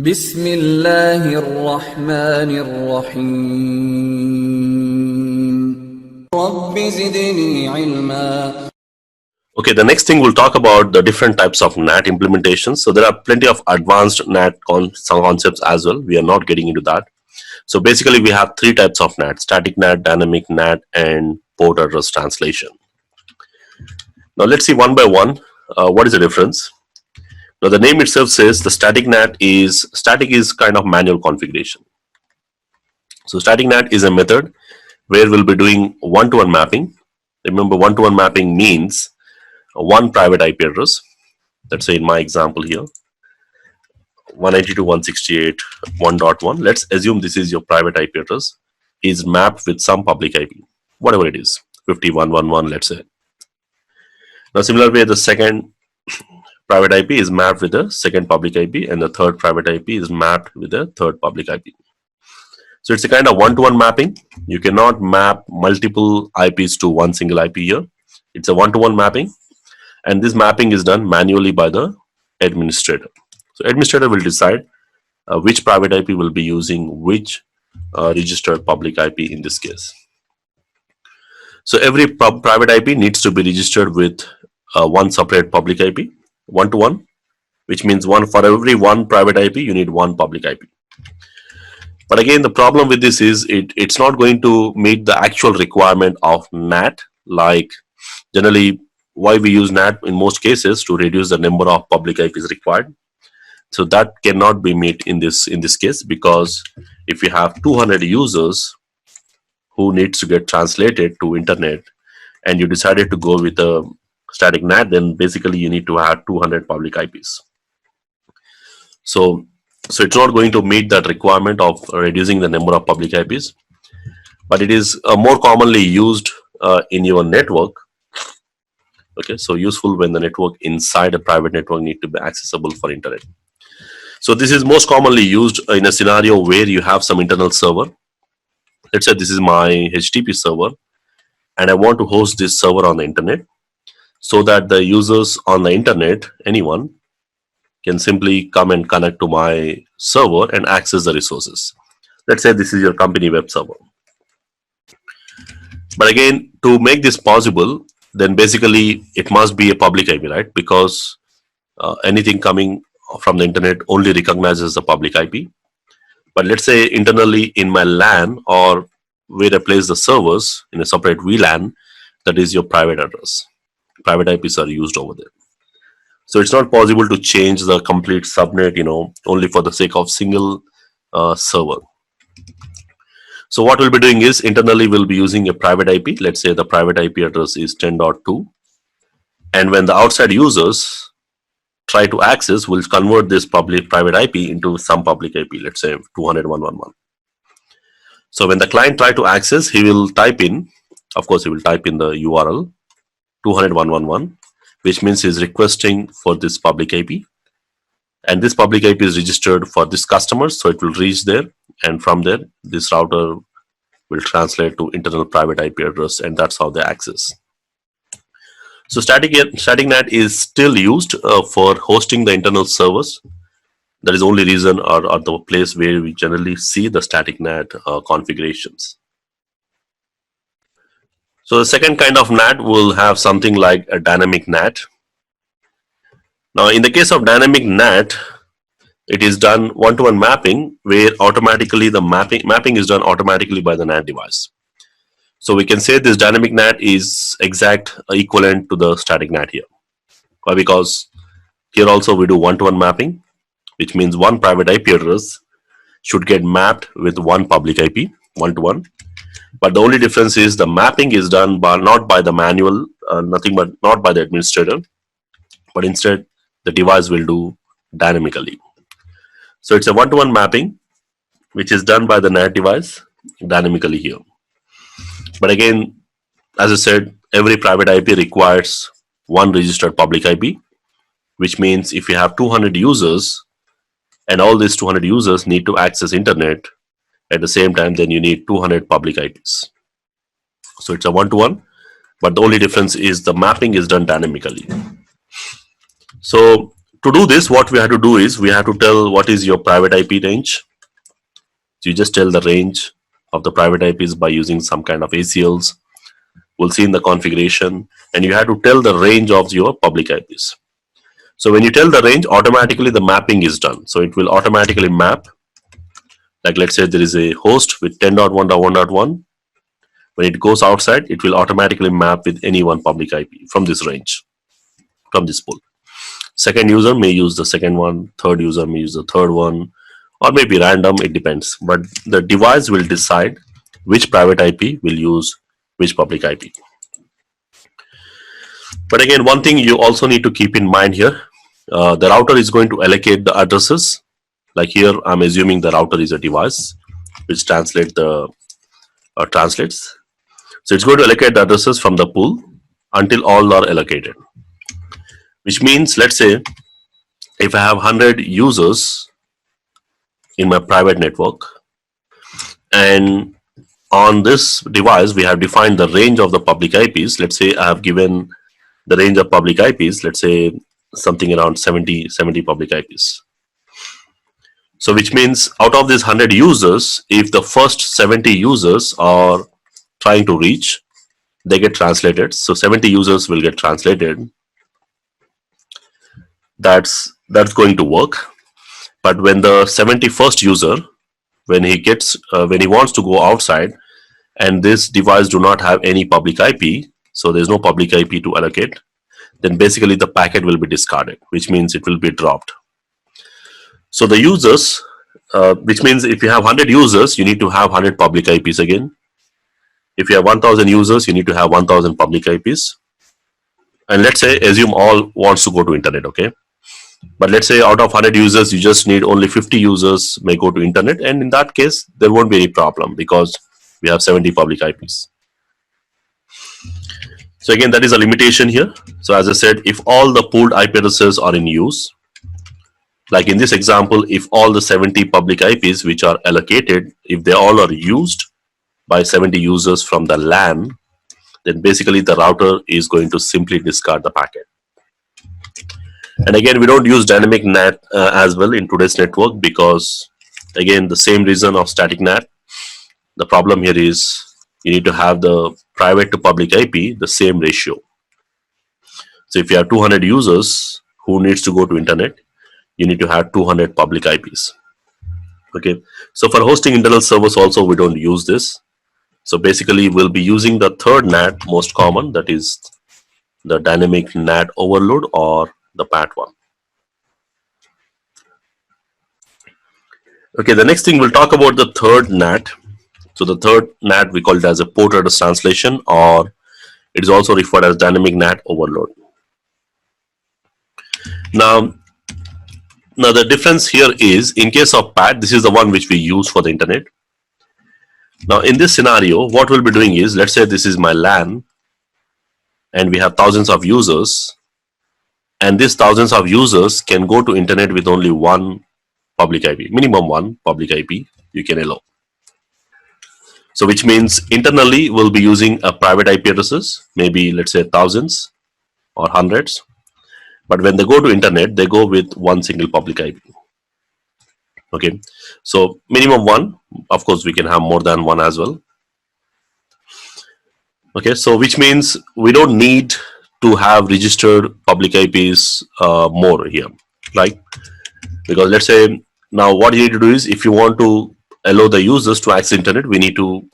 बिस्मिल्लाहिर्रहमानिर्रहीम rabbi ज़िदनी इल्मा. Okay, the next thing we'll talk about the different types of NAT implementations. So there are plenty of advanced NAT some concepts as well. We are not getting into that. So basically we have three types of NAT: static NAT, dynamic NAT, and port address translation. Now let's see one by one what is the difference. Now the name itself says the static NAT is kind of manual configuration. So static NAT is a method where we'll be doing one-to-one mapping. Remember, one-to-one mapping means one private IP address. Let's say in my example here, 192.168.1.1. Let's assume this is your private IP address is mapped with some public IP, whatever it is, 51.1.1, let's say. Now similar way, the second private IP is mapped with the second public IP, and the third private IP is mapped with the third public IP. So it's a kind of one-to-one mapping. You cannot map multiple IPs to one single IP here. It's a one-to-one mapping, and this mapping is done manually by the administrator. So administrator will decide which private IP will be using which registered public IP in this case. So every private IP needs to be registered with one separate public IP, one-to-one, which means for every one private IP, you need one public IP. But again, the problem with this is it's not going to meet the actual requirement of NAT. Like generally, why we use NAT in most cases to reduce the number of public IPs required. So that cannot be met in this case, because if you have 200 users who needs to get translated to internet, and you decided to go with a static NAT, then basically you need to have 200 public IPs. So it's not going to meet that requirement of reducing the number of public IPs, but it is more commonly used in your network. Okay, so useful when the network inside a private network need to be accessible for internet. So this is most commonly used in a scenario where you have some internal server. Let's say this is my HTTP server, and I want to host this server on the internet, so that the users on the internet, anyone, can simply come and connect to my server and access the resources. Let's say this is your company web server. But again, to make this possible, then basically it must be a public IP, right? Because anything coming from the internet only recognizes the public IP. But let's say internally in my LAN, or where I place the servers in a separate VLAN, that is your private address. Private IPs are used over there. So it's not possible to change the complete subnet, only for the sake of single server. So what we'll be doing is internally we'll be using a private IP. Let's say the private IP address is 10.2. And when the outside users try to access, we'll convert this private IP into some public IP, let's say 200.1.1.1. So when the client try to access, he will type in, of course, he will type in the URL 200.1.1.1, which means he's requesting for this public IP. And this public IP is registered for this customer, so it will reach there. And from there, this router will translate to internal private IP address, and that's how they access. So static NAT is still used for hosting the internal servers. That is the only reason, or the place where we generally see the static NAT configurations. So the second kind of NAT will have something like a dynamic NAT. Now in the case of dynamic NAT, it is done one-to-one mapping, where automatically the mapping is done automatically by the NAT device. So we can say this dynamic NAT is exact equivalent to the static NAT here. Why? Because here also we do one-to-one mapping, which means one private IP address should get mapped with one public IP, one-to-one. But the only difference is the mapping is done not by the manual, not by the administrator, but instead the device will do dynamically. So it's a one-to-one mapping, which is done by the NAT device dynamically here. But again, as I said, every private IP requires one registered public IP, which means if you have 200 users, and all these 200 users need to access internet at the same time, then you need 200 public IPs. So it's a one-to-one, but the only difference is the mapping is done dynamically. So To do this, what we have to do is we have to tell what is your private IP range. So you just tell the range of the private IPs by using some kind of ACLs. We'll see in the configuration, and you have to tell the range of your public IPs. So when you tell the range, automatically the mapping is done. So it will automatically map. Like let's say there is a host with 10.1.1.1. When it goes outside, it will automatically map with any one public IP from this range, from this pool. Second user may use the second one, third user may use the third one, or maybe random, it depends. But the device will decide which private IP will use which public IP. But again, one thing you also need to keep in mind here, the router is going to allocate the addresses. Like here, I'm assuming the router is a device which translates. So it's going to allocate the addresses from the pool until all are allocated. Which means, let's say, if I have 100 users in my private network, and on this device we have defined the range of the public IPs. Let's say I have given the range of public IPs, let's say something around 70 public IPs. So which means out of these 100 users, if the first 70 users are trying to reach, they get translated. So 70 users will get translated. That's going to work. But when the 71st user, when he wants to go outside, and this device do not have any public IP, so there's no public IP to allocate, then basically the packet will be discarded, which means it will be dropped. So the users, which means if you have 100 users, you need to have 100 public IPs again. If you have 1000 users, you need to have 1000 public IPs. And let's say, assume all wants to go to internet, okay? But let's say out of 100 users, you just need only 50 users may go to internet. And in that case, there won't be any problem because we have 70 public IPs. So again, that is a limitation here. So as I said, if all the pooled IP addresses are in use, like in this example, if all the 70 public IPs which are allocated, if they all are used by 70 users from the LAN, then basically the router is going to simply discard the packet. And again, we don't use dynamic NAT as well in today's network because, again, the same reason of static NAT. The problem here is you need to have the private to public IP the same ratio. So if you have 200 users who needs to go to internet, you need to have 200 public IPs. Okay. So for hosting internal servers also, we don't use this. So basically, we'll be using the third NAT most common, that is the dynamic NAT overload or the PAT1. Okay, the next thing we'll talk about the third NAT. So the third NAT, we call it as a port address translation, or it is also referred as dynamic NAT overload. Now the difference here is, in case of PAT, this is the one which we use for the internet. Now in this scenario, what we'll be doing is, let's say this is my LAN and we have thousands of users, and these thousands of users can go to internet with only one public IP, minimum one public IP you can allow. So which means internally we'll be using a private IP addresses, maybe let's say thousands or hundreds. But when they go to internet, they go with one single public IP. Okay, so minimum one. Of course, we can have more than one as well. Okay, so which means we don't need to have registered public IPs more here, right? Because let's say now what you need to do is, if you want to allow the users to access internet, we need to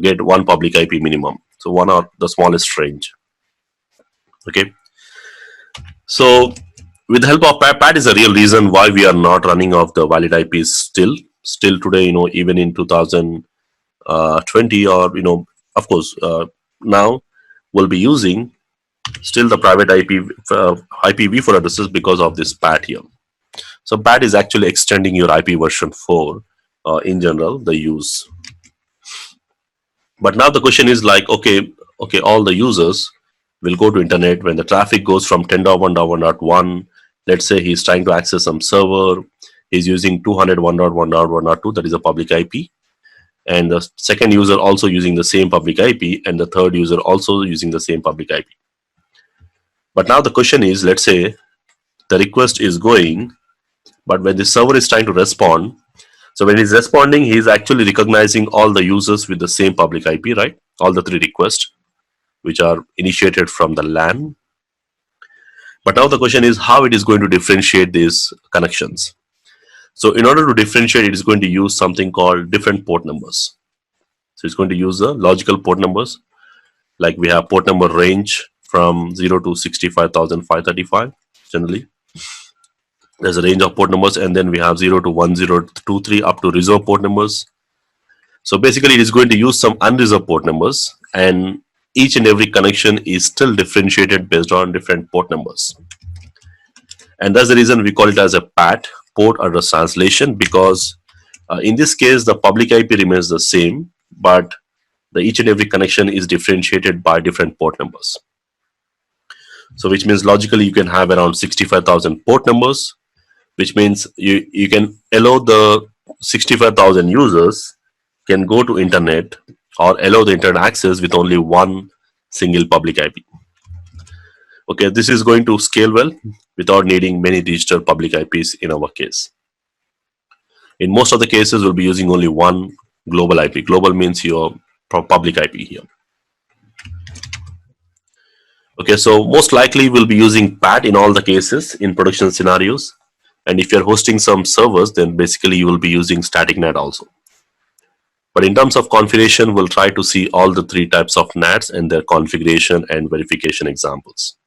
get one public IP minimum. So one or the smallest range. Okay. So with the help of PAT is a real reason why we are not running off the valid IPs still today, even in 2020, or, of course, now we'll be using still the private IPv4 addresses because of this PAT here. So PAT is actually extending your IP version 4 in general, the use. But now the question is like, okay, all the users will go to internet when the traffic goes from 10.1.1.1. Let's say he's trying to access some server. He's using 201.1.1.2, that is a public IP. And the second user also using the same public IP, and the third user also using the same public IP. But now the question is, let's say the request is going, but when the server is trying to respond, so when he's responding, he's actually recognizing all the users with the same public IP, right? All the three requests which are initiated from the LAN. But now the question is how it is going to differentiate these connections. So in order to differentiate, it is going to use something called different port numbers. So it's going to use the logical port numbers. Like we have port number range from 0 to 65,535 generally. There's a range of port numbers, and then we have 0 to 1023 up to reserved port numbers. So basically it is going to use some unreserved port numbers, and each and every connection is still differentiated based on different port numbers. And that's the reason we call it as a PAT, port address translation, because in this case the public IP remains the same, but the each and every connection is differentiated by different port numbers. So which means logically you can have around 65,000 port numbers, which means you can allow the 65,000 users can go to internet or allow the internet access with only one single public IP. Okay, this is going to scale well without needing many digital public IPs in our case. In most of the cases, we'll be using only one global IP. Global means your public IP here. Okay, so most likely we'll be using PAT in all the cases in production scenarios. And if you're hosting some servers, then basically you will be using static NAT also. But in terms of configuration, we'll try to see all the three types of NATs and their configuration and verification examples.